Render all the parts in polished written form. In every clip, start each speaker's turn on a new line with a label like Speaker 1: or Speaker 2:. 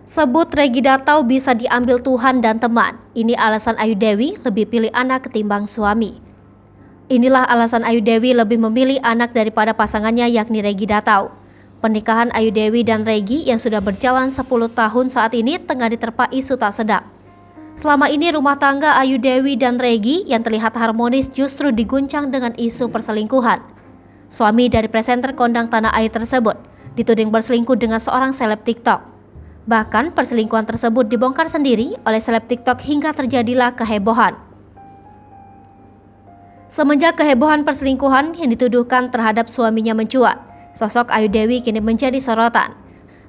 Speaker 1: Sebut Regida tahu bisa diambil Tuhan dan teman. Ini alasan Ayu Dewi lebih pilih anak ketimbang suami. Inilah alasan Ayu Dewi lebih memilih anak daripada pasangannya yakni Regida tahu. Pernikahan Ayu Dewi dan Regi yang sudah berjalan 10 tahun saat ini tengah diterpa isu tak sedap. Selama ini rumah tangga Ayu Dewi dan Regi yang terlihat harmonis justru diguncang dengan isu perselingkuhan. Suami dari presenter kondang tanah air tersebut dituding berselingkuh dengan seorang seleb TikTok. Bahkan perselingkuhan tersebut dibongkar sendiri oleh seleb TikTok hingga terjadilah kehebohan. Semenjak kehebohan perselingkuhan yang dituduhkan terhadap suaminya mencuat, sosok Ayu Dewi kini menjadi sorotan.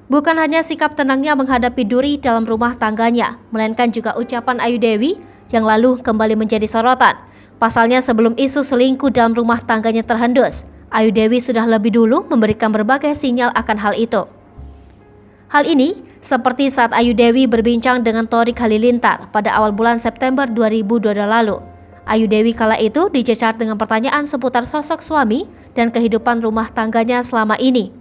Speaker 1: Bukan hanya sikap tenangnya menghadapi duri dalam rumah tangganya, melainkan juga ucapan Ayu Dewi yang lalu kembali menjadi sorotan. Pasalnya sebelum isu selingkuh dalam rumah tangganya terhendus, Ayu Dewi sudah lebih dulu memberikan berbagai sinyal akan hal itu. Hal ini seperti saat Ayu Dewi berbincang dengan Thorik Halilintar pada awal bulan September 2022 lalu. Ayu Dewi kala itu dicecar dengan pertanyaan seputar sosok suami dan kehidupan rumah tangganya selama ini.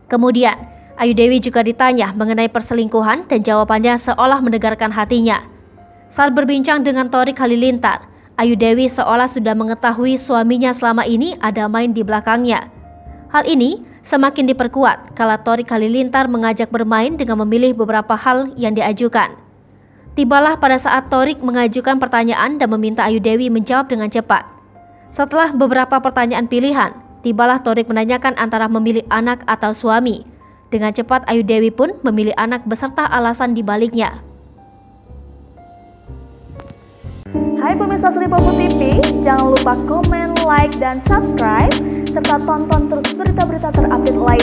Speaker 1: Kemudian, Ayu Dewi juga ditanya mengenai perselingkuhan dan jawabannya seolah mendegarkan hatinya. Saat berbincang dengan Thorik Halilintar, Ayu Dewi seolah sudah mengetahui suaminya selama ini ada main di belakangnya. Hal ini semakin diperkuat kala Thorik Halilintar mengajak bermain dengan memilih beberapa hal yang diajukan. Tibalah pada saat Thorik mengajukan pertanyaan dan meminta Ayu Dewi menjawab dengan cepat. Setelah beberapa pertanyaan pilihan, tibalah Thorik menanyakan antara memilih anak atau suami. Dengan cepat Ayu Dewi pun memilih anak beserta alasan di baliknya.
Speaker 2: Hai pemirsa Sri Popo TV, jangan lupa komen, like, dan subscribe serta tonton terus berita-berita terupdate lain